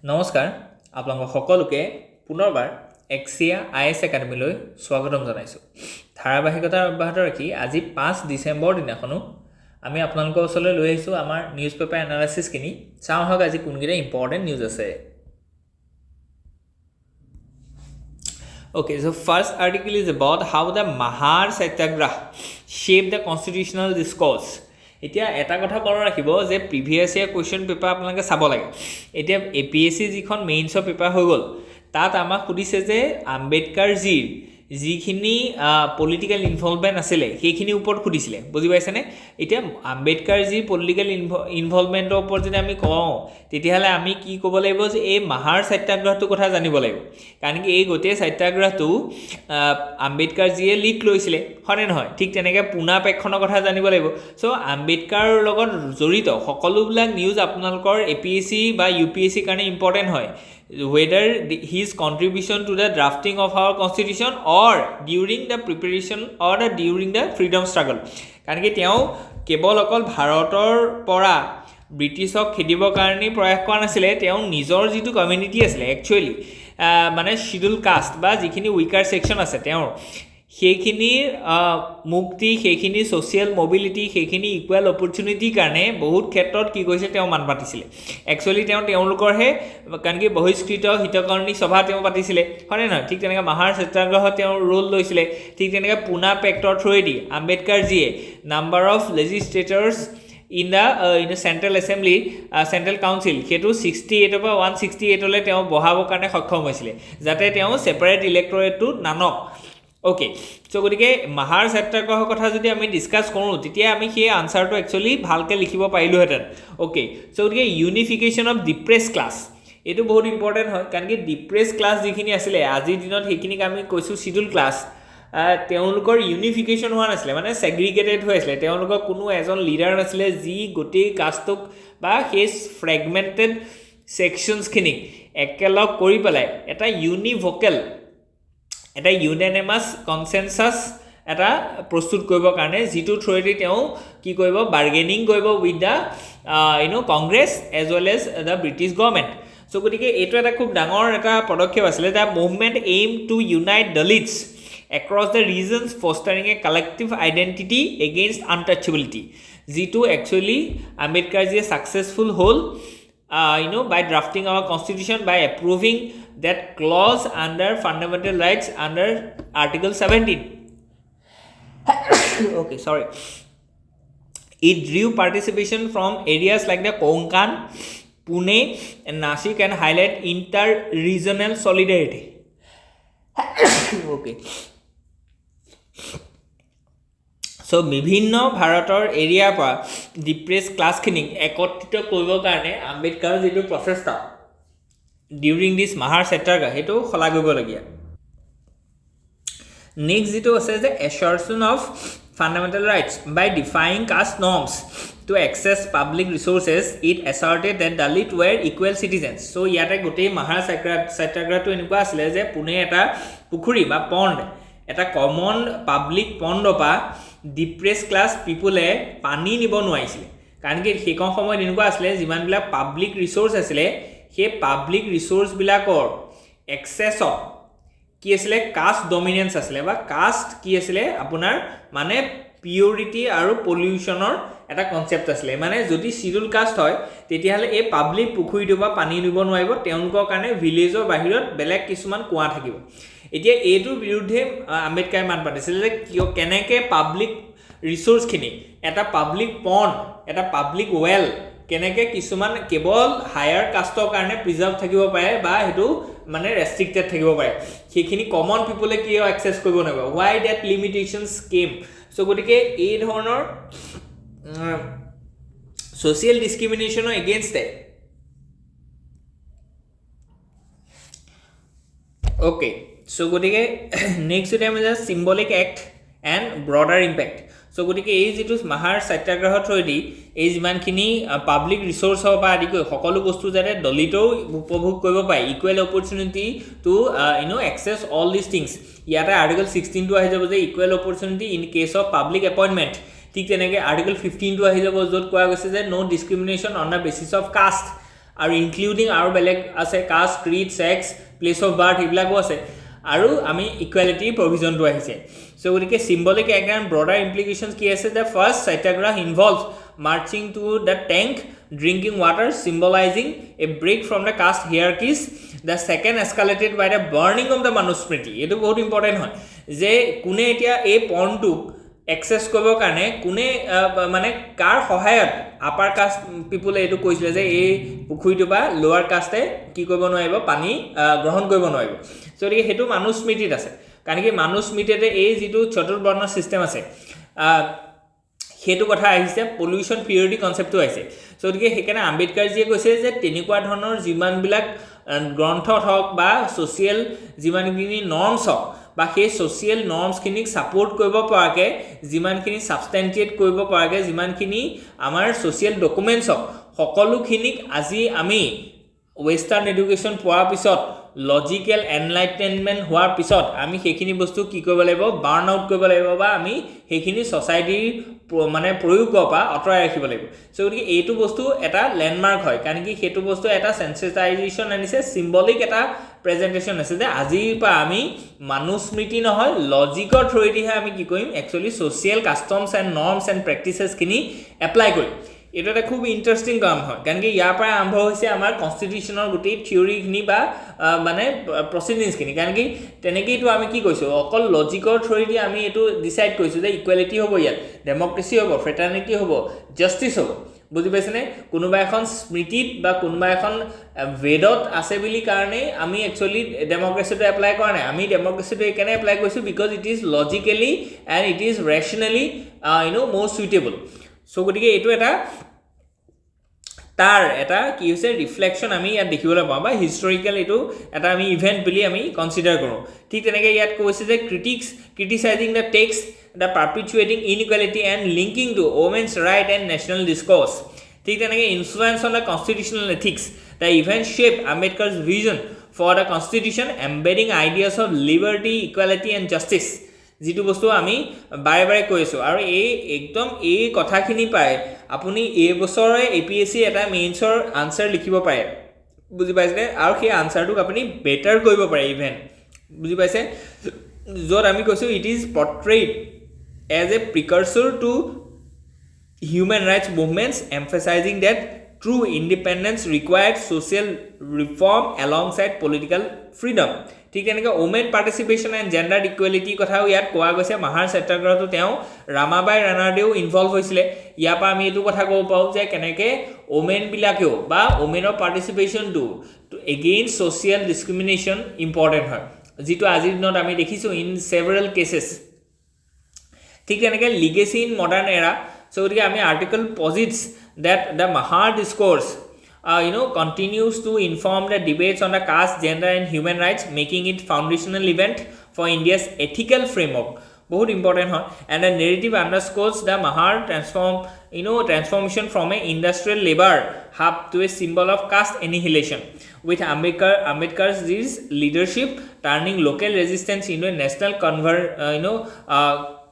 নমস্কাৰ আপোনালোক সকলোকে পুনৰবাৰ এক্সিয়া আইএছ একাডেমীলৈ স্বাগতম জনাইছোঁ। ধাৰাবাহিকতা অব্যাহত ৰাখি আজি 5 ডিচেম্বৰ দিনাখনো আমি আপোনালোকৰ ওচৰলৈ লৈ আহিছোঁ আমাৰ নিউজ পেপাৰ এনালাইচিছখিনি। চাওঁ আহক আজি কোনকেইটা ইম্পৰ্টেণ্ট নিউজ আছে। Okay, so first article is about how the Mahar Satyagrah shaped the constitutional discourse. এতিয়া এটা কথা মনত ৰাখিব যে প্ৰিভিয়াছ ইয়াৰ কুৱেশ্যন পেপাৰ আপোনালোকে চাব লাগে। এতিয়া APSC যিখন মেইনছৰ পেপাৰ হৈ গ'ল তাত আমাক সুধিছে যে আম্বেদকাৰজীৰ যিখিনি পলিটিকেল ইনভলভমেণ্ট আছিলে সেইখিনিৰ ওপৰত সুধিছিলে, বুজি পাইছেনে? এতিয়া আম্বেদকাৰজীৰ পলিটিকেল ইনভলভমেণ্টৰ ওপৰত যদি আমি কওঁ তেতিয়াহ'লে আমি কি ক'ব লাগিব যে এই মাহাৰ সত্যাগ্ৰহটোৰ কথা জানিব লাগিব, কাৰণ কি এই গোটেই সত্যাগ্ৰহটো আম্বেদকাৰজীয়ে লিড লৈছিলে, হয়নে নহয়? ঠিক তেনেকৈ পুনা পেক্ষণৰ কথা জানিব লাগিব। চ' আম্বেদকাৰৰ লগত জড়িত সকলোবিলাক নিউজ আপোনালোকৰ APSC বা UPSC কাৰণে ইম্পৰ্টেণ্ট হয়, whether his contribution to the drafting of our constitution or during the preparation or during the freedom struggle. কাৰণ কি তেওঁ কেৱল অকল ভাৰতৰ পৰা ব্ৰিটিছক খেদিবৰ কাৰণে প্ৰয়াস কৰা নাছিলে, তেওঁ নিজৰ যিটো কমিউনিটি আছিলে একচুৱেলি মানে শিডিউল কাষ্ট বা যিখিনি উইকাৰ ছেকশ্যন আছে তেওঁৰ সেইখিনিৰ মুক্তি, সেইখিনি ছ'চিয়েল মবিলিটি, সেইখিনি ইকুৱেল অপৰচুনিটিৰ কাৰণে বহুত ক্ষেত্ৰত কি কৈছে তেওঁ মান পাতিছিলে। একচুৱেলি তেওঁলোকৰহে, কাৰণ কি বহিষ্কৃত হিতকৰণী সভা তেওঁ পাতিছিলে, হয়নে নহয়? ঠিক তেনেকৈ মাহাৰ সত্যাগ্ৰহত তেওঁ ৰোল লৈছিলে। ঠিক তেনেকৈ পুনা পেক্টৰ থ্ৰুৱেদি আম্বেদকাৰজীয়ে number of legislators in the central assembly central council সেইটো 68 পৰা 168লৈ তেওঁ বঢ়াবৰ কাৰণে সক্ষম হৈছিলে, যাতে তেওঁ ছেপাৰেট ইলেক্টৰেটটো নানক। অ'কে, চ' গতিকে মাহাৰ সত্যাগ্ৰহৰ কথা যদি আমি ডিছকাছ কৰোঁ তেতিয়া আমি সেই আনচাৰটো একচুৱেলি ভালকৈ লিখিব পাৰিলোহেঁতেন। অ'কে, চ' গতিকে ইউনিফিকেশ্যন অফ ডিপ্ৰেছ ক্লাছ এইটো বহুত ইম্পৰ্টেণ্ট হয়, কাৰণ কি ডিপ্ৰেছ ক্লাছ যিখিনি আছিলে আজিৰ দিনত সেইখিনিক আমি কৈছোঁ শিডিউল ক্লাছ, তেওঁলোকৰ ইউনিফিকেশ্যন হোৱা নাছিলে, মানে ছেগ্ৰিগেটেড হৈ আছিলে। তেওঁলোকৰ কোনো এজন লিডাৰ নাছিলে যি গোটেই কাষ্টক বা সেই ফ্ৰেগমেণ্টেড ছেকশ্যনছখিনিক একেলগ কৰি পেলাই এটা ইউনিভোকেল, এটা ইউনেনিমাছ কনচেনচাছ এটা প্ৰস্তুত কৰিবৰ কাৰণে, যিটো থ্ৰুৱেদি তেওঁ কি কৰিব, বাৰ্গেনিং কৰিব with the Congress as well as the British government. So' গতিকে এইটো এটা খুব ডাঙৰ এটা পদক্ষেপ আছিলে। The movement aim to unite Dalits across the regions, fostering a collective identity against untouchability, যিটো একচুৱেলি আম্বেদকাৰজীয়ে ছাকচেছফুল হ'ল by drafting our constitution, by approving that clause under fundamental rights under article 17. Okay, sorry. It drew participation from areas like the Konkan, Pune and Nashik and highlight inter-regional solidarity. Okay. চ' বিভিন্ন ভাৰতৰ এৰিয়াৰ পৰা depressed ক্লাছখিনিক একত্ৰিত কৰিবৰ কাৰণে আম্বেদকাৰৰ যিটো প্ৰচেষ্টা ডিউৰিং দিছ মাহাৰ সত্যাগ্ৰহ সেইটো শলাগ কৰিবলগীয়া। নেক্সট যিটো আছে যে assertion of fundamental rights by defying caste norms to access public resources, it asserted that Dalit were equal citizens. চ' ইয়াতে গোটেই মাহাৰ সত্যাগ্ৰহটো এনেকুৱা আছিলে যে পুনে এটা পুখুৰী বা পণ্ড, এটা কমন পাব্লিক পণ্ডৰ পৰা ডিপ্ৰেছ ক্লাছ পিপুলে পানী নিব নোৱাৰিছিলে, কাৰণ কি সেইখন সময়ত এনেকুৱা আছিলে যিমানবিলাক পাব্লিক ৰিচোৰ্চ আছিলে সেই পাব্লিক ৰিচোৰ্চবিলাকৰ এক্সেছত কি আছিলে, কাষ্ট ডমিনেঞ্চ আছিলে, বা কাষ্ট কি আছিলে আপোনাৰ মানে পিউৰিটি আৰু পলিউশ্যনৰ এটা কনচেপ্ট আছিলে। মানে যদি চিডিউল কাষ্ট হয় তেতিয়াহ'লে এই পাব্লিক পুখুৰীটোৰ পৰা পানী নিব নোৱাৰিব, তেওঁলোকৰ কাৰণে ভিলেজৰ বাহিৰত বেলেগ কিছুমান কুঁৱা থাকিব। এতিয়া এইটোৰ বিৰুদ্ধে আম্বেদকাৰে মান পাতিছিলে যে কেনেকৈ পাব্লিক ৰিচোৰ্চখিনি, এটা পাব্লিক পণ্ড, এটা পাব্লিক ৱেল কেনেকৈ কিছুমান কেৱল হায়াৰ কাষ্টৰ কাৰণে প্ৰিজাৰ্ভ থাকিব পাৰে বা সেইটো মানে ৰেষ্ট্ৰিক্টেড থাকিব পাৰে, সেইখিনি কমন পিপুলে কিয় এক্সেছ কৰিব নোৱাৰিব, হোৱাই ডেট লিমিটেশ্যনছ কেম। চ' গতিকে এই ধৰণৰ ছ'চিয়েল ডিছক্ৰিমিনেশ্যনৰ এগেইনষ্টে অ'কে। চ' গতিকে নেক্সট যদি আমি symbolic act and broader impact. So' গতিকে এই যিটো মাহাৰ সত্যাগ্ৰহৰ থ্ৰুৱেদি এই যিমানখিনি পাব্লিক ৰিচোৰ্চৰ পৰা আদি কৰি সকলো বস্তু যাতে দলিতেও উপভোগ কৰিব পাৰে, equal opportunity to access all this things. ইয়াতে আৰ্টিকল 16টো আহি যাব যে equal opportunity in case of public appointment. ঠিক তেনেকৈ আৰ্টিকল 15টো আহি যাব য'ত কোৱা গৈছে যে no' discrimination on the basis of caste আৰু ইনক্লুডিং আৰু বেলেগ আছে caste creed sex place of birth এইবিলাকো আছে আৰু আমি ইকুৱেলিটি প্ৰভিজনটো আহিছে সো গতিকে সিম্বলিক এগ্ৰাম ব্ৰডাৰ ইমপ্লিকেশনস কি আছে the first satyagraha involved marching to the tank drinking water symbolizing a break from the caste hierarchies the second escalated by the burning of the manusmriti etu bahut important hoy je kune etia a pontu access kobo karone kune mane kar sohayat upper caste people etu koisile je ei pukhuritu ba lower caste ki koibo noibo pani grohon koibo noibo so ri hetu manusmritit ase kaniki manusmritite ei jitu chaturbarna system ase হেতু কথা আহিছে pollution পিৰিয়ডি কনসেপ্টটো আহিছে so গতিকে হেকানে আম্বেদকাৰ জিয়ে কৈছে যে তেনেকুৱা ধৰণৰ যিমান বিলাক গ্ৰন্থ হওক বা সোশিয়াল যিমানখিনি নৰ্মছ হওক বা সেই সোশিয়াল নৰ্মছখিনিক সাপোৰ্ট কৰিব পৰাকে যিমানখিনি সাবস্টেন্টিয়েট কৰিব পৰাকে যিমানখিনি আমাৰ সোশিয়াল ডকুমেন্টছ হওক সকলোখিনিক আজি আমি ওয়েস্টাৰ্ন এডুকেশন পোৱাৰ পিছত লজিক্যাল এনলাইটেনমেন্ট হোৱাৰ পিছত আমি সেইখিনি বস্তু কি কৰিব লাগিব বাৰ্ন আউট কৰিব লাগিব বা আমি সেইখিনি সোসাইটিৰ মানে প্ৰয়োগ কৰা অতৰাই ৰাখিব লাগিব সো গতিকে এইটো বস্তু এটা ল্যান্ডমাৰ্ক হয় কাৰণ কি হেতু বস্তু এটা সেন্সিটাইজেশন আনিছে সিম্বলিক এটা প্ৰেজেন্টেশন আছে যে আজিৰ পৰা আমি মানুস্মৃতি নহয় লজিকৰ থ্ৰুইদিহে আমি কি কৰিম actually social customs and norms and practices খিনি এপ্লাই কৰিম এটা এটা খুব ইন্টাৰেস্টিং কাম হয় কাৰণ কি ইয়াৰ পৰা আৰম্ভ হৈছে আমাৰ কনস্টিটিউশনৰ গুটি থিওৰি খিনি বা মানে প্ৰসিডিংস খিনি কাৰণ কি তেনেকেইটো আমি কি কৈছো অকল লজিকৰ থ্ৰুইদি আমি এটো ডিসাইড কৰিছো যে ইকুৱেলিটি হ'ব ইয়াত ডেমক্ৰেসি হ'ব ফ্ৰেটাৰ্নিটি হ'ব জাস্টিস হ'ব বুজি পাইছনে কোনোবা এখন স্মৃতিত বা কোনোবা এখন বেদত আছে বুলি কাৰণে আমি একচুয়ালি ডেমক্ৰেসিটো এপ্লাই কৰা নাই আমি ডেমক্ৰেসিটো কেনে এপ্লাই কৰিছো because it is logically and it is rationally more suitable so গতিকে এটো এটা তার এটা কি হৈছে রিফ্লেকশন আমি ইয়াত দেখিবলৈ পাওঁ বা হিস্টোরিক্যাল এটো এটা আমি ইভেন্ট বুলি আমি কনসিডার কৰো ঠিক তেনেকৈ ইয়াত কৈছে যে criticising the text the perpetuating inequality and linking to women's right and national discourse ঠিক তেনেকৈ influence on the constitutional ethics the event shape Ambedkar's vision for the constitution embedding ideas of liberty equality and justice যেটো বস্তু আমি বাৰে বাৰে কৈছো আৰু এই একদম এই কথাখিনি পায় আপুনি এই বছৰে APSC এটা মেইনছৰ আনসাৰ লিখিব পাৰে বুজি পাইছে আৰু সেই আনসাৰটোক আপুনি বেটাৰ কৰিব পাৰে ইভেন বুজি পাইছে যত আমি কৈছো it is portrayed as a precursor to human rights movements emphasizing that true independence required social reform alongside political freedom ঠিক এনেকৈ ওমেন পাৰ্টিসিপেশন এন্ড জেন্ডাৰ ইকুৱেলিটি কথাও ইয়াত কোৱা গৈছে মহাৰ সত্যাগ্ৰহটো তেওঁ ৰামাবাই ৰাণাদেও ইনভলভ হৈছিলে ইয়াৰ পৰা আমি এইটো কথা ক'ব পাওঁ যে কেনেকৈ ওমেন বিলাকেও বা ওমেনৰ পাৰ্টিসিপেশন টু এগেইনষ্ট সোশিয়াল ডিসক্ৰিমিনেশন ইম্পৰ্টেন্ট হয় যেটো আজিৰ দিনত আমি দেখিছো ইন সেভাৰেল কেसेस ঠিক তেনেকৈ লিগেসি ইন মডাৰ্ন এৰা so gotike ami article posits that the mahar discourse continues to inform the debates on the caste gender and human rights making it foundational event for India's ethical framework बहुत important है and the narrative underscores the mahar transformation from a industrial labor hub to a symbol of caste annihilation with Ambedkar's leadership turning local resistance into a national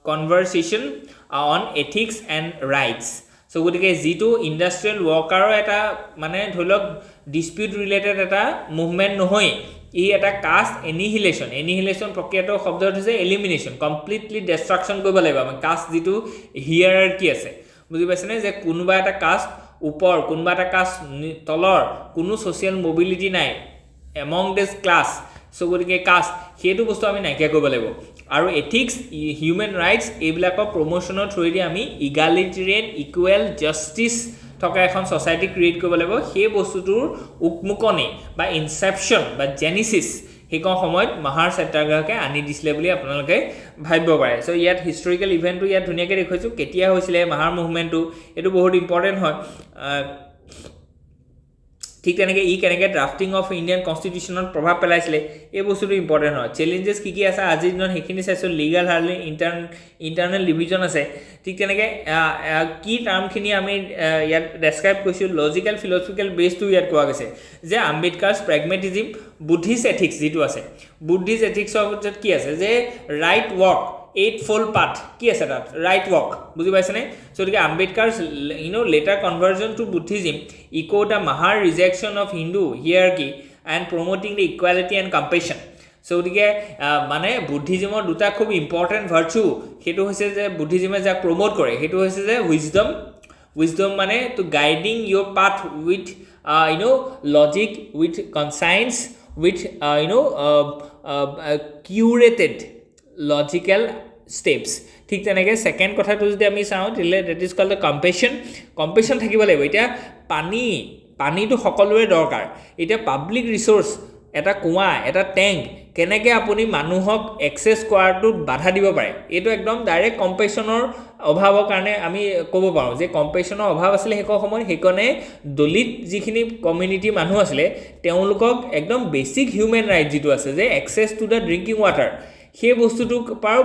conversation on ethics and rights so gotike jitu industrial worker eta mane dholok dispute related eta movement nohoi e eta caste annihilation prokriyato shobdot hoise elimination completely destruction koiba laiba am caste jitu hierarchy ase buji paisene je kunuba eta caste upor kunuba eta caste tolor kunu social mobility nai among this class so gotike caste hetu bostu ami naikia koiba laibo আৰু ethics human rights এইবিলাকৰ প্ৰমোশনৰ থ্ৰুইদি আমি ইগালিটেৰিয়ান equal justice থকা এখন society create কৰিব লাগিব সেই বস্তুটোৰ উকমুকনি বা ইনসেপশন বা জেনেসিস হেকন সময়ত মহাৰ সত্যাগ্ৰহকে আনি দিছিলে বুলি আপোনালোকে ভাবিব পাৰে সো ইয়াত হিস্টোৰিক্যাল ইভেন্টটো ইয়াত ধুনিয়াকে দেখুৱাইছো কেতিয়া হৈছিলে মহাৰ মুভমেন্টটো এটো বহুত ইম্পৰ্টেন্ট হয় ঠিক তেনেকৈ ই কেনেকৈ ড্ৰাফটিং অফ ইণ্ডিয়ান কনষ্টিটিউশ্যনত প্ৰভাৱ পেলাইছিলে এই বস্তুটো ইম্পৰ্টেণ্ট হয় চেলেঞ্জেছ কি আছে আজিৰ দিনত সেইখিনি চাইছোঁ লিগাল হাৰ্লি ইণ্টাৰনেল ডিভিজন আছে ঠিক তেনেকৈ কি টাৰ্মখিনি আমি ইয়াত ডেছক্ৰাইব কৰিছোঁ লজিকেল ফিলচফিকেল বেছটো ইয়াত কোৱা গৈছে যে আম্বেদকাৰ্ছ প্ৰেগমেটিজিম বুদ্ধিষ্ট এথিক্স যিটো আছে বুদ্ধিষ্ট এথিক্সৰ ভিতৰত কি আছে যে ৰাইট ৱৰ্ক eightfold path কি আছে তাত right walk বুজি পাইছেনে so গতিকে আম্বেদকাৰ's later conversion to Buddhism echoed the Mahar rejection of Hindu hierarchy and promoting the equality and compassion so গতিকে মানে বুদ্ধিজমৰ দুটা খুব ইম্পৰ্টেণ্ট ভাৰ্চু সেইটো হৈছে যে বুদ্ধিজমে যাক প্ৰমোট কৰে সেইটো হৈছে যে wisdom মানে to guiding your path with logic with conscience with curated logical steps ঠিক তেনেকৈ সেকেন্ড কথাটো যদি আমি চাওঁ তেলে that is called the compassion থাকিব লাগিব এতিয়া পানীটো সকলোৰে দৰকাৰ এতিয়া পাব্লিক ৰিসোৰ্স এটা কুঁৱা এটা ট্যাঙ্ক কেনেকৈ আপুনি মানুহক এক্সেস কৰাটো বাধা দিব পাৰে এটো একদম ডাইৰেক্ট কম্পেশনৰ অভাৱৰ কাৰণে আমি ক'ব পাৰো যে কম্পেশনৰ অভাৱ আছিল হেক সময় হেকনে দলিত যিখিনি কমিউনিটি মানুহ আছিল তেওঁলোকক একদম বেসিক হিউম্যান ৰাইট যেটো আছে যে access to the drinking water সেই বস্তুটো পাৰ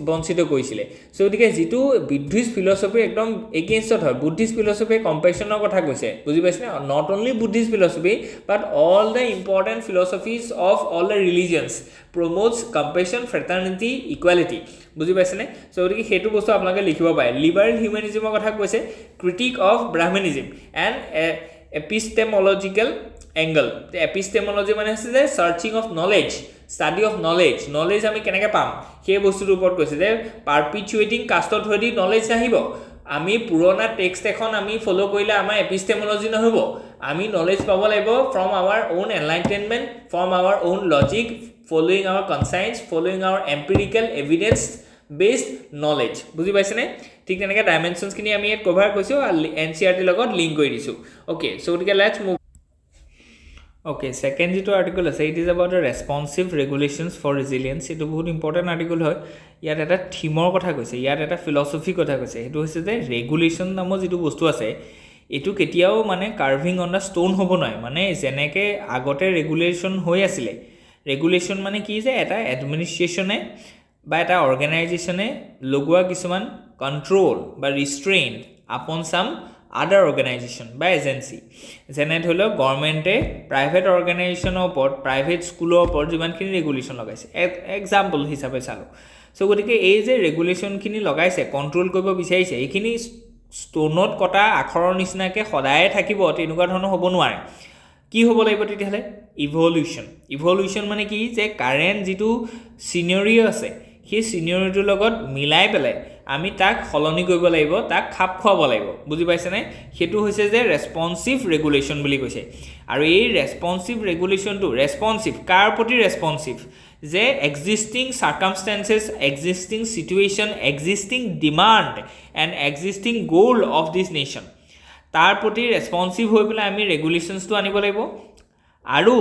বঞ্চিত কৰিছিল সো গতিকে যেটো বুদ্ধিষ্ট ফিলসফি একদম এগেইনষ্টত হয় বুদ্ধিষ্ট ফিলসফি কম্পেশনৰ কথা কৈছে বুজি পাইছনে not only Buddhist philosophy but all the important philosophies of all the religions promotes compassion fraternity equality বুজি পাইছনে সো গতিকে হেতু বস্তু আপোনালোকে লিখিব পাৰে লিবাৰেল হিউম্যানিজমৰ কথা কৈছে critique of brahmanism and epistemological angle the epistemology মানে আছে যে searching of knowledge study of knowledge আমি কেনেকৈ পাম সেই বস্তুৰ ওপৰত কৈছে যে perpetuating caste authority knowledge আহিব আমি পুৰণা টেক্সট এখন আমি ফলো কৰিলে আমাৰ এপিষ্টেমোলজি নহব আমি নলেজ পাব লাগিব from our own enlightenment from our own logic following our conscience following our empirical evidence based knowledge বুজি পাইছনে ঠিক তেনেকৈ ডাইমেনশনছ খিনি আমি ইয়াত কভাৰ কৰিছো আৰু এনচিআৰটি লগত লিংক কৰি দিছো ওকে সো গতিকে লেটস মুভ Okay, second যেটো article আছে it is about the responsive regulations for resilience এটো বহুত ইম্পৰ্টেন্ট আৰ্টিকল হয় ইয়াত এটা থিমৰ কথা কৈছে ইয়াত এটা ফিলসফি কথা কৈছে এটো হৈছে যে ৰেগুলেশন নামৰ যেটো বস্তু আছে এটো কেতিয়াও মানে কাৰ্ভিং অন দা ষ্টোন হ'ব নহয় মানে যেনেকে আগতে ৰেগুলেশন হৈ আছিল ৰেগুলেশন মানে কি যে এটা এডমিনিষ্ট্ৰেচনে বা এটা অৰ্গানাইজেচনে লগোৱা কিছুমান কন্ট্ৰোল বা ৰিষ্ট্ৰেইন আপন সাম other organization by agency যেনে ধৰিলো গভৰ্নমেন্টে প্ৰাইভেট অৰ্গানাইজেচনৰ ওপৰত প্ৰাইভেট স্কুলৰ ওপৰত যিমানখিনি ৰেগুলেশন লগাইছে এক্সাম্পল হিচাপে চালো সো গতিকে এই যে ৰেগুলেশন খিনি লগাইছে কন্ট্ৰোল কৰিব বিচাৰিছে এইখিনি ষ্টোনত কটা আখৰৰ নিচিনাকে সদায় থাকিব তেনেকুৱা ধৰণৰ হ'ব নোৱাৰে কি হ'ব লাগিব তেতিয়াহলে ইভলিউশন মানে কি যে কাৰেন্ট যেটো সিনিয়ৰিটি আছে সেই সিনিয়ৰিটিৰ লগত মিলাই পেলাই আমি তাক হলনি কৰিব লাগিব তাক খাপ খোৱাব লাগিব বুজি পাইছেনে হেতু হৈছে যে ৰেসপন্সিভ ৰেগুলেশন বুলি কৈছে আৰু এই ৰেসপন্সিভ ৰেগুলেশনটো ৰেসপন্সিভ কাৰ প্ৰতি ৰেসপন্সিভ যে existing circumstances existing situation existing demand and existing goal of this nation তাৰ প্ৰতি ৰেসপন্সিভ হৈ পেলাই আমি ৰেগুলেশনছটো আনিব লাগিব আৰু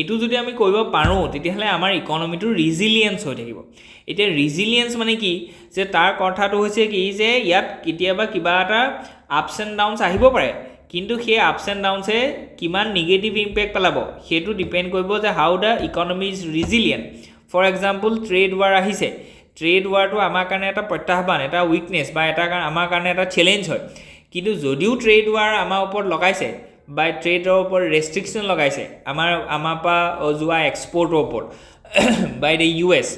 এটো যদি আমি কৰিব পাৰো তেতিয়াহলে আমাৰ ইকোনমিটো ৰিজিলিয়েন্স হৈ থাকিব এতিয়া ৰিজিলিয়েন্স মানে কি যে তাৰ কথাটো হৈছে কি যে ইয়াত কেতিয়াবা কিবা এটা আপস এন্ড ডাউনস আহিব পাৰে কিন্তু সেই আপস এন্ড ডাউনসে কিমান নেগেটিভ ইম্প্যাক্ট পেলাব হেতু ডিপেন্ড কৰিব যে how the economy is resilient for example trade war আহিছে ট্ৰেড ওয়াৰটো আমাৰ কাৰণে এটা প্ৰত্যাহ্বান এটা উইকনেস বা এটা আমাৰ কাৰণে এটা চ্যালেঞ্জ হয় কিন্তু যদিও ট্ৰেড ওয়াৰ আমাৰ ওপৰত লগাইছে by trade ওপৰ restriction লগাইছে আমাৰ পা যোৱা এক্সপোৰ্টৰ ওপৰ by the US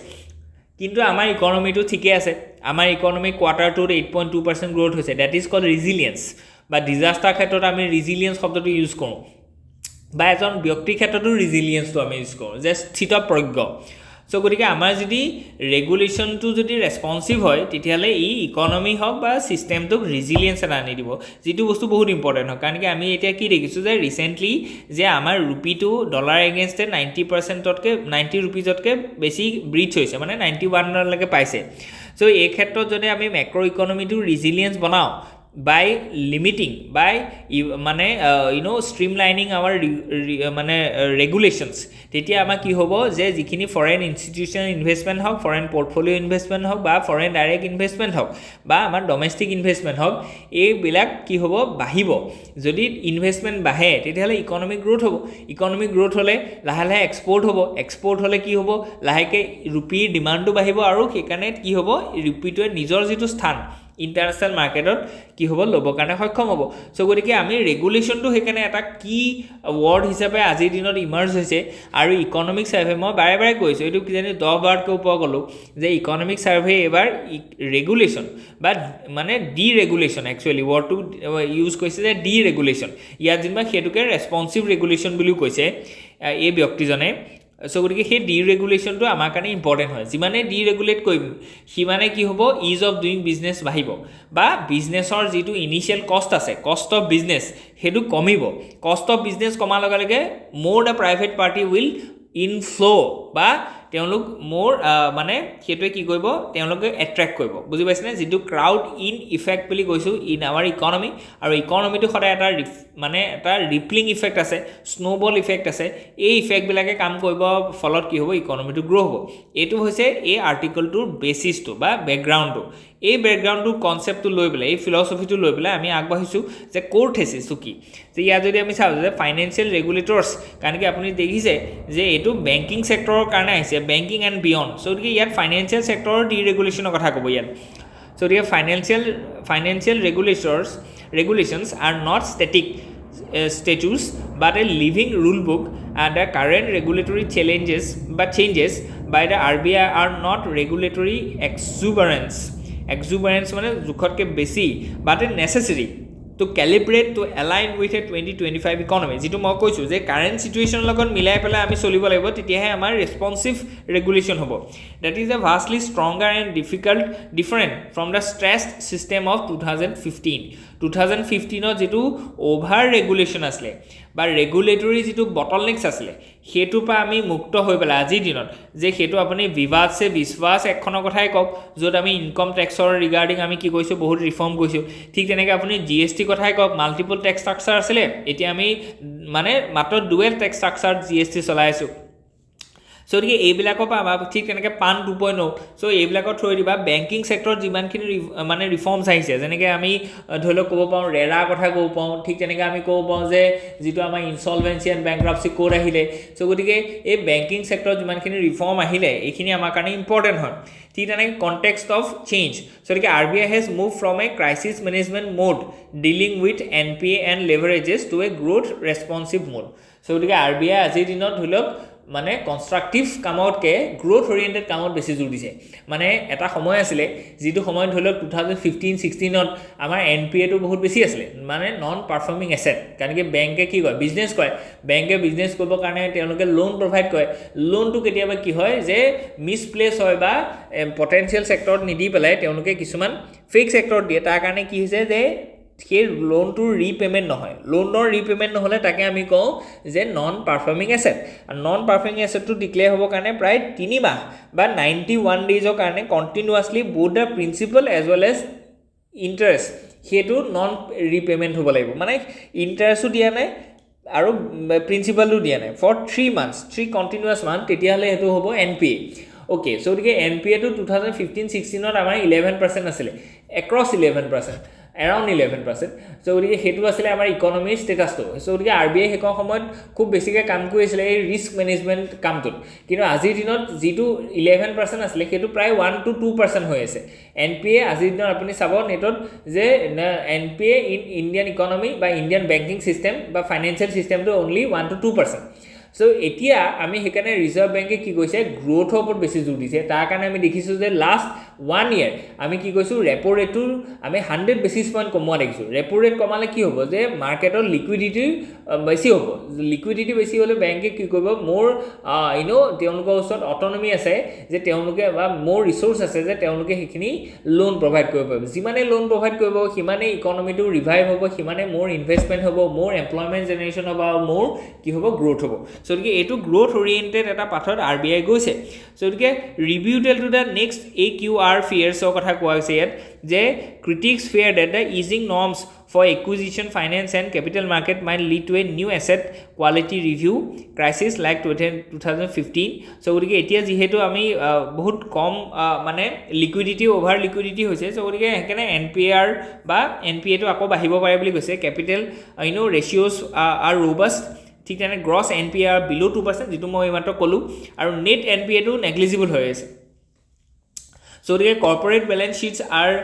কিন্তু আমাৰ ইকোনমিটো ঠিকে আছে আমাৰ ইকোনমি কোৱাৰ্টাৰ 2 8.2% গ্ৰোথ হৈছে that is called resilience বা ডিজাস্টাৰ ক্ষেত্ৰত আমি resilience শব্দটো ইউজ কৰোঁ বা এজন ব্যক্তিৰ ক্ষেত্ৰতো resilience-টো আমি ইউজ কৰোঁ যে স্থিতপ্ৰজ্ঞ সো গতিকে আমাৰ যদি ৰেগুলেশনটো যদি ৰেসপন্সিভ হয় তেতিয়ালে ই ইকোনমি হক বা সিস্টেমটোক ৰিজিলিয়েন্স আনি দিব যেটো বস্তু বহুত ইম্পৰ্টেন্ট হয় কাৰণ কি আমি এতিয়া কি দেখিছো যে ৰিসেন্টলি যে আমাৰ ৰুপিটো ডলাৰ এগেইনষ্ট 90% তকৈ 90 ৰুপিজতকৈ বেছি ব্ৰিচ হৈছে মানে 91 লৈকে পাইছে সো এই ক্ষেত্ৰত যদি আমি ম্যাক্ৰো ইকোনমিটো ৰিজিলিয়েন্স বনাও by limiting by streamlining our regulations তেতিয়া আমাৰ কি হ'ব যে যিখিনি ফৰেন ইনস্টিটিউশনাল ইনভেষ্টমেন্ট হক ফৰেন পোৰ্টফোলিও ইনভেষ্টমেন্ট হক বা ফৰেন ডাইৰেক্ট ইনভেষ্টমেন্ট হক বা আমাৰ ডমেস্টিক ইনভেষ্টমেন্ট হক এই বিলাক কি হ'ব বাহিব যদি ইনভেষ্টমেন্ট বাহে তেতিয়ালে ইকোনমিক গ্ৰোথ হ'ব ইকোনমিক গ্ৰোথ হলে লাহে লাহে এক্সপোৰ্ট হলে কি হ'ব লাহেকে ৰুপিৰ ডিমান্ডটো বাহিব আৰু সেইকাৰণে কি হ'ব ৰুপিটোৱে নিজৰ যেটো স্থান ইণ্টাৰনেশ্যনেল মাৰ্কেটত কি হ'ব ল'বৰ কাৰণে সক্ষম হ'ব চ' গতিকে আমি ৰেগুলেশ্যনটো সেইকাৰণে এটা কি ৱৰ্ড হিচাপে আজিৰ দিনত ইমাৰ্জ হৈছে আৰু ইকনমিক ছাৰ্ভে মই বাৰে বাৰে কৈছোঁ এইটো কিজানি 10 বাৰতকৈ ওপৰ ক'লোঁ যে ইকনমিক ছাৰ্ভে এইবাৰ ৰেগুলেশ্যন বা মানে ডি ৰেগুলেশ্যন একচুৱেলি ৱৰ্ডটো ইউজ কৰিছে যে ডি ৰেগুলেশ্যন ইয়াত যেনিবা সেইটোকে ৰেছপনচিভ ৰেগুলেশ্যন বুলিও কৈছে এই ব্যক্তিজনে চ' গতিকে সেই ডি ৰেগুলেশ্যনটো আমাৰ কাৰণে ইম্পৰ্টেণ্ট হয় যিমানে ডি ৰেগুলেট কৰিম সিমানে কি হ'ব ইজ অফ ডুইং বিজনেছ বাঢ়িব বা বিজনেছৰ যিটো ইনিচিয়েল কষ্ট আছে কষ্ট অফ বিজনেছ সেইটো কমিব কষ্ট অফ বিজনেছ কমাৰ লগে লগে মোৰ দ্য প্ৰাইভেট পাৰ্টি উইল ইনফ্ল' বা তেওঁলোক মোৰ মানে সেইটোৱে কি কৰিব তেওঁলোকে এট্ৰেক্ট কৰিব বুজি পাইছেনে যিটো ক্ৰাউড ইন ইফেক্ট বুলি কৈছোঁ ইন আৱাৰ ইকনমি আৰু ইকনমিটো সদায় এটা মানে এটা ৰিপলিং ইফেক্ট আছে স্ন'বল ইফেক্ট আছে এই ইফেক্টবিলাকে কাম কৰিব ফলত কি হ'ব ইকনমিটো গ্ৰ' হ'ব এইটো হৈছে এই আৰ্টিকলটোৰ বেচিছটো বা বেকগ্ৰাউণ্ডটো এই বেকগ্ৰাউণ্ডটো কনচেপ্টটো লৈ পেলাই এই ফিলচফিটো লৈ পেলাই আমি আগবাঢ়িছোঁ যে ক'ৰ থেচিছটো কি যে ইয়াত যদি আমি চাওঁ যে ফাইনেন্সিয়েল ৰেগুলেটৰ্ছ কাৰণ কি আপুনি দেখিছে যে এইটো বেংকিং ছেক্টৰৰ কাৰণে আহিছে বেংকিং এণ্ড বিয়ণ্ড চ' গতিকে ইয়াত ফাইনেন্সিয়েল ছেক্টৰৰ ডি ৰেগুলেশ্যনৰ কথা ক'ব ইয়াত চ' গতিকে financial regulations are not static statutes but a living rule book and the current regulatory changes by the RBI are not regulatory exuberance মানে জোখতকৈ বেছি but a necessary to calibrate to align with a 2025 economy যেটো মই কৈছোঁ যে current সিচুৱেশ্যনৰ লগত মিলাই পেলাই আমি চলিব লাগিব তেতিয়াহে আমাৰ ৰেছপনচিভ ৰেগুলেশ্যন হ'ব that is a vastly stronger and different from the stressed system of 2015 যেটো অভাৰ ৰেগুলেশ্যন আছিলে বা ৰেগুলেটৰী যিটো বটলনেক্স আছিলে সেইটোৰ পৰা আমি মুক্ত হৈ পেলাই আজিৰ দিনত যে সেইটো আপুনি বিবাদ সে বিশ্বাস এখনৰ কথাই কওক য'ত আমি ইনকম টেক্সৰ ৰিগাৰ্ডিং আমি কি কৈছোঁ বহুত ৰিফৰ্ম কৰিছোঁ ঠিক তেনেকৈ আপুনি GST কথাই কওক মাল্টিপল টেক্স ষ্ট্ৰাকচাৰ আছিলে এতিয়া আমি মানে মাত্ৰ ডুৱেল টেক্স ষ্ট্ৰাকচাৰ GST চলাই আছোঁ চ' গতিকে এইবিলাকৰ পৰা আমাৰ ঠিক তেনেকৈ পান 2.0 চ' এইবিলাকৰ থৈ দিবা বেংকিং ছেক্টৰত যিমানখিনি মানে ৰিফৰ্মছ আহিছে যেনেকৈ আমি ধৰি লওক ক'ব পাৰোঁ ৰেৰা কথা ক'ব পাৰোঁ ঠিক তেনেকৈ আমি ক'ব পাৰোঁ যে যিটো আমাৰ ইনচলভেঞ্চি এণ্ড বেংক্ৰাপচি ক'ড আহিলে চ' গতিকে এই বেংকিং ছেক্টৰত যিমানখিনি ৰিফৰ্ম আহিলে এইখিনি আমাৰ কাৰণে ইম্পৰ্টেণ্ট হয় ঠিক তেনেকৈ কণ্টেক্সট অফ চেঞ্জ চ' গতিকে RBI has moved from a crisis management mode dealing with NPA and leverages to a growth responsive mode so' গতিকে RBI আজিৰ দিনত ধৰি লওক মানে কনষ্ট্ৰাকটিভ কামতকৈ গ্ৰ'থ অৰিয়েণ্টেড কামত বেছি জোৰ দিছে মানে এটা সময় আছিলে যিটো সময়ত ধৰি লওক 2015-16ত আমাৰ NPAটো বহুত বেছি আছিলে মানে নন পাৰফৰ্মিং এছেট কাৰণ কি বেংকে কি কয় বিজনেছ কৰে বেংকে বিজনেছ কৰিবৰ কাৰণে তেওঁলোকে লোন প্ৰভাইড কৰে লোনটো কেতিয়াবা কি হয় যে মিছপ্লেচ হয় বা পটেঞ্চিয়েল ছেক্টৰত নিদি পেলাই তেওঁলোকে কিছুমান ফেক ছেক্টৰত দিয়ে তাৰ কাৰণে কি হৈছে যে সেই লোনটোৰ ৰিপে'মেণ্ট নহয় লোনৰ ৰিপে'মেণ্ট নহ'লে তাকে আমি কওঁ যে নন পাৰফৰ্মিং এছেট আৰু নন পাৰফৰ্মিং এছেটটো ডিক্লেয়াৰ হ'বৰ কাৰণে প্ৰায় 3 মাহ বা 91 ডেইজৰ কাৰণে continuously both the principal as well as interest সেইটো নন ৰিপে'মেণ্ট হ'ব লাগিব মানে ইণ্টাৰেষ্টো দিয়া নাই আৰু প্ৰিন্সিপালটো দিয়া নাই ফৰ 3 months 3 কণ্টিনিউৱাছ মান্থ তেতিয়াহ'লে সেইটো হ'ব NPA অ'কে চ' গতিকে NPAটো 2015-16ত আমাৰ 11% আছিলে এক্ৰছ 11% around 11% চ' গতিকে সেইটো আছিলে আমাৰ ইকনমিৰ ষ্টেটাছটো চ' গতিকে RBI সেইখন সময়ত খুব বেছিকৈ কাম কৰিছিলে এই ৰিস্ক মেনেজমেণ্ট কামটোত কিন্তু আজিৰ দিনত যিটো 11% আছিলে সেইটো প্ৰায় 1-2% হৈ আছে NPA আজিৰ দিনত আপুনি চাব নেটত যে NPA ইন ইণ্ডিয়ান ইকনমি বা ইণ্ডিয়ান বেংকিং ছিষ্টেম বা ফাইনেন্সিয়েল ছিষ্টেমটো অনলি 1-2% চ' এতিয়া আমি সেইকাৰণে ৰিজাৰ্ভ বেংকে কি কৈছে গ্ৰ'থৰ ওপৰত বেছি জোৰ দিছে তাৰ কাৰণে আমি দেখিছোঁ যে লাষ্ট 1 year আমি কি কৈছোঁ ৰেপো ৰেটটো আমি 100 বেচিছ পইণ্ট কমোৱা দেখিছোঁ ৰেপো ৰেট কমালে কি হ'ব যে মাৰ্কেটৰ লিকুইডিটি বেছি হ'ব লিকুইডিটি বেছি হ'লে বেংকে কি কৰিব মোৰ তেওঁলোকৰ ওচৰত অট'নমি আছে যে তেওঁলোকে বা মোৰ ৰিচোৰ্চ আছে যে তেওঁলোকে সেইখিনি লোন প্ৰভাইড কৰিব পাৰিব যিমানে লোন প্ৰভাইড কৰিব সিমানেই ইকনমিটো ৰিভাইভ হ'ব সিমানে মোৰ ইনভেষ্টমেণ্ট হ'ব মোৰ এমপ্লয়মেণ্ট জেনেৰেশ্যন হ'ব আৰু মোৰ কি হ'ব গ্ৰ'থ হ'ব চ' গতিকে এইটো গ্ৰ'থ অৰিয়েণ্টেড এটা পাথত RBI গৈছে চ' গতিকে rebuttal to the next AQR ফিয়াৰ্ছৰ কথা কোৱা হৈছে ইয়াত যে critics fear that the easing norms for acquisition finance and capital market might lead to a new asset quality review crisis like 2015 so গতিকে এতিয়া যেহেতু আমি বহুত কম মানে লিকুইডিটি অভাৰ লিকুইডিটি হৈছে so গতিকে সেইকাৰণে NPR বা NPA টো আকৌ বাঢ়িব পাৰে বুলি কৈছে কেপিটেল ৰেচিঅ'জ আৰ ৰ'বাষ্ট ঠিক তেনে গ্ৰছ NPR বিল' 2% যিটো মই এইমাত্ৰ ক'লোঁ আৰু নেট NPA টো নেগলিজিবল হৈ আছে চ' So the corporate balance sheets are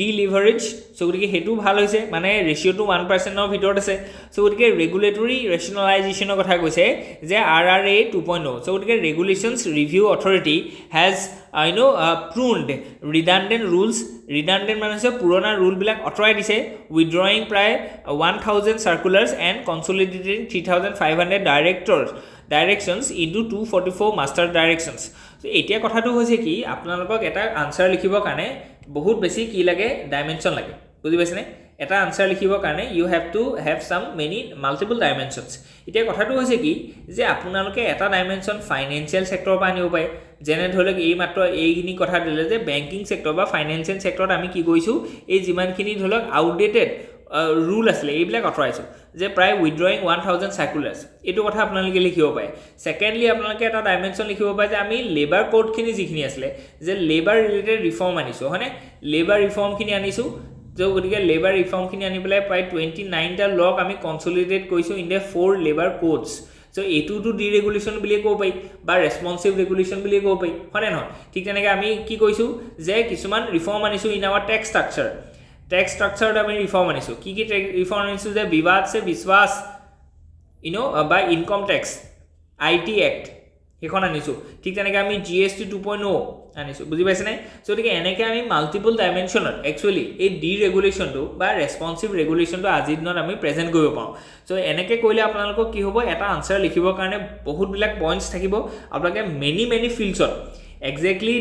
deleveraged. So the hetu bhal hoise mane ratio to 1% of ভিতৰত আছে. So the regulatory rationalization কথা কৈছে যে RRA 2.0. So the regulations review authority has pruned redundant rules. Redundant মানে হৈছে পুৰণা rule বিলাক অঁতৰাই দিছে, withdrawing প্ৰায় 1000 circulars and consolidating 3500 directions into 244 master directions. So এতিয়া কথাটো হৈছে কি আপোনালোকক এটা আনসাৰ লিখিবৰ কাৰণে বহুত বেছি কি লাগে ডাইমেনশন লাগে বুজি পাইছেনে এটা আনসাৰ লিখিবৰ কাৰণে you have to have some many multiple dimensions এতিয়া কথাটো হৈছে কি যে আপোনালোকে এটা ডাইমেনশন ফাইনান্সিয়াল সেক্টৰৰ পৰা আনিব পাৰে যেনে ধৰক এই মাত্ৰ এইখিনি কথা দিলে যে বেংকিং সেক্টৰ বা ফাইনান্সিয়াল সেক্টৰত আমি কি কৰিছো এই যিমানখিনি ধৰক আউটডেটেড rule আসলে এইবিলাক অথৰাইছো যে প্ৰায় withdrawing 1000 circulars এটো কথা আপোনালোকে লিখিব পাৰে সেকেন্ডলি আপোনালোকে এটা ডাইমেনশন লিখিব পাৰে যে আমি লেবাৰ কোড খিনি যিখিনি আসলে যে লেবাৰ ৰিলেটেড ৰিফৰ্ম আনিছো হনে লেবাৰ ৰিফৰ্ম খিনি আনিছো যে গতিকে লেবাৰ ৰিফৰ্ম খিনি আনি পেলাই প্ৰায় 29 টা লক আমি কনসলিডেট কৰিছো in the 4 labour codes So এটো টু ডিৰেগুলেশন বুলি কব পাই বা ৰেসপন্সিভ ৰেগুলেশন বুলি কব পাই হনে নহয় ঠিক তেনেকৈ আমি কি কৈছো যে কিছুমান ৰিফৰ্ম আনিছো in our tax structure tax structure আমি রিফর্ম আনিছো কি কি রিফর্ম আনিছো যে বিবাদ সে বিশ্বাস by income tax IT act এখন আনিছো ঠিক তেনেকৈ আমি জিএসটি 2.0 আনিছো বুজি পাইছে নাই সো ঠিক এনেকৈ আমি মাল্টিপল ডাইমেনশনত একচুয়ালি এই ডিৰেগুলেশনটো বা ৰেসপন্সিভ ৰেগুলেশনটো আজি দিনত আমি প্ৰেজেন্ট কৰিব পাওঁ সো এনেকৈ কইলে আপোনালোকক কি হ'ব এটা আনসাৰ লিখিবৰ কাৰণে বহুত বিলাক পইণ্টস থাকিব আপোনালোকে মেনি ফিল্ডছত এক্স্যাক্টলি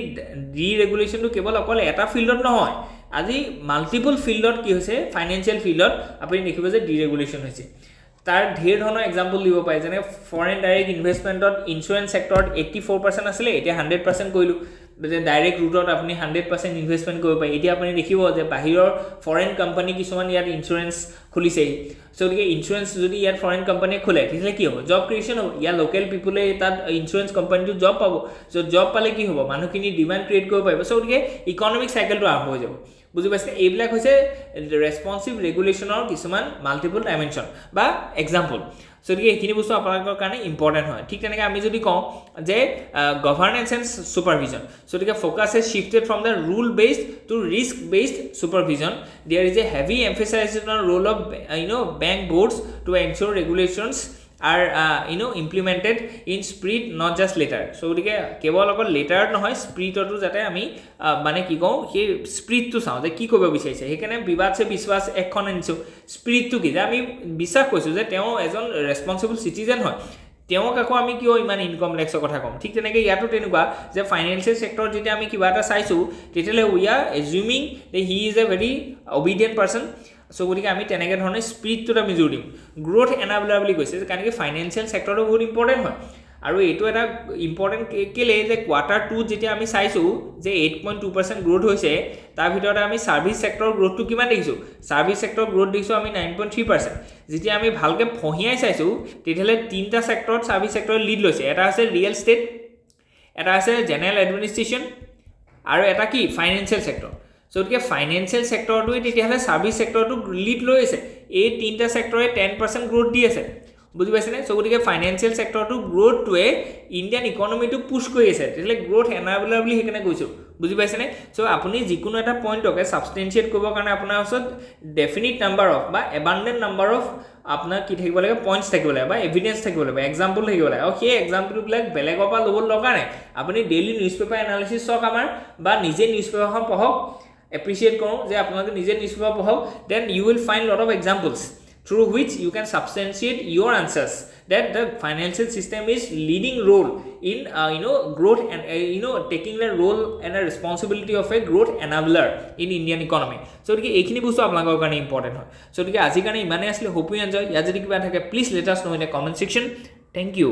ডিৰেগুলেশনটো কেৱল অকল এটা ফিল্ডত নহয় আজি মাল্টিপল ফিল্ডত কি হৈছে ফাইনান্সিয়াল ফিল্ডত আপুনি দেখিব যে ডিৰেগুলেশন হৈছে তাৰ ঢেৰ ধৰণৰ এক্সাম্পল দিব পায় যেনে ফৰেন ডাইৰেক্ট ইনভেষ্টমেন্টত ইনস্যুৰেন্স সেক্টৰত 84% আছিল এতিয়া 100% কৰিলো যে ডাইৰেক্ট ৰুটত আপুনি 100% ইনভেষ্টমেন্ট কৰিব পায় এতিয়া আপুনি দেখিব যে বাহিৰৰ ফৰেন কোম্পানী কিছুমান ইয়াত ইনস্যুৰেন্স খুলিছে সো গতিকে ইনস্যুৰেন্স যদি ইয়াত ফৰেন কোম্পানী খোলে তেতিয়া কি হ'ব জব ক্ৰিয়েচন হ'ব ইয়াৰ লোকেল পিপলে তাত ইনস্যুৰেন্স কোম্পানীটো জব পাব সো জব পালে কি হ'ব মানুহখিনি ডিমান্ড ক্ৰিয়েট কৰিব পাৰিব সো গতিকে ইকনমিক সাইকেলটো আৰম্ভ হৈ যাব বুজি পাইছে এইবিলাক হৈছে ৰেসপন্সিভ ৰেগুলেশনৰ কিছুমান মাল্টিপল ডাইমেনশন বা এক্সাম্পল সো গতিকে এইখিনি বস্তু আপোনালোকৰ কাৰণে ইম্পৰ্টেন্ট হয় ঠিক তেনেকৈ আমি যদি কওঁ যে গভৰ্নেন্স এণ্ড সুপাৰভিজন সো গতিকে focus is shifted from the rule based to risk based supervision there is a heavy emphasisation on role of bank boards to ensure regulations are implemented in spirit not just letter so gotike kebol okol letter nohoy spirit to jate ami mane ki kau he spirit to saw je ki kobe bichaise hekane bibad se biswas ekhon anisu spirit to ki je ami biswas koisu je teo ejon responsible citizen hoy তেও কাকো আমি কিও ইমান income ট্যাক্সৰ কথা কম ঠিক তেনেকৈ ইয়াতো তেনেকুৱা যে ফাইনান্সিয়াল সেক্টৰ যেতিয়া আমি কিবা এটা চাইছো তেতিয়ালে উই আৰ এজিউমিং যে he is a very obedient person so গতিকে আমি তেনেকৈ ধৰণে স্পিৰিটটোত আমি জোৰ দিম গ্ৰোথ এনাবলাৰ বুলি কৈছে কাৰণ কি ফাইনান্সিয়াল সেক্টৰটো বহুত ইম্পৰ্টেন্ট হয় আৰু এইটো এটা ইম্পৰ্টেন্ট কেলে যে কোৱাৰ্টাৰ 2 যেতিয়া আমি চাইছো যে 8.2% গ্ৰোথ হৈছে তাৰ ভিতৰত আমি সাৰ্ভিস সেক্টৰ গ্ৰোথটো কিমান দেখিছো সাৰ্ভিস সেক্টৰ গ্ৰোথ দেখিছো আমি 9.3% যেতিয়া আমি ভালকে ফহিয়াই চাইছো তেতিয়ালে তিনটা সেক্টৰত সাৰ্ভিস সেক্টৰ লিড লৈছে এটা আছে ৰিয়েল ষ্টেট এটা আছে জেনাৰেল এডমিনিষ্ট্ৰেচন আৰু এটা কি ফাইনান্সিয়াল সেক্টৰ সো গতিকে ফাইনান্সিয়াল সেক্টৰটোৱে তেতিয়ালে সাৰ্ভিস সেক্টৰটো লিড লৈ আছে এই তিনটা সেক্টৰে 10% গ্ৰোথ দি আছে বুজি পাইছে নে সো গতিকে ফাইনান্সিয়াল সেক্টৰটো গ্ৰোথটোৱে ইন্ডিয়ান ইকনমিটো পুশ কৰি আছে তেতিয়ালে গ্ৰোথ এনাবলাৰ বুলি হেকনে কৈছো বুজি পাইছে নে সো আপুনি যিকোনো এটা পইণ্টকে সাবস্টেন্সিয়েট কৰিব কাৰণে আপোনাৰ ওচৰত ডেফিনিট নাম্বাৰ অফ বা এবান্ডেন্ট নাম্বাৰ অফ আপোনাৰ কি থাকিব লাগে পইণ্টস থাকিব লাগে বা এভিডেন্স থাকিব লাগে এক্সাম্পল থাকিব লাগে আৰু সেই এক্সাম্পলবিলাক বেলেগৰ পৰা ল'ব লগা নাই আপুনি ডেইলি নিউজপেপাৰ এনালিসিস চক আমাৰ বা নিজে নিউজপেপাৰখন পঢ়ক এপ্ৰিচিয়েট কৰোঁ যে আপোনালোকে নিজে নিউজপেপাৰ পঢ়ক then you will find lot of examples through which you can substantiate your answers that the financial system is leading role in growth and taking the role and a responsibility of a growth enabler in Indian economy so dike ekhini bostu apnalokor karone important hoy so dike aji karone imane asle hope you enjoy ya jodi kiba thake please let us know in the comment section thank you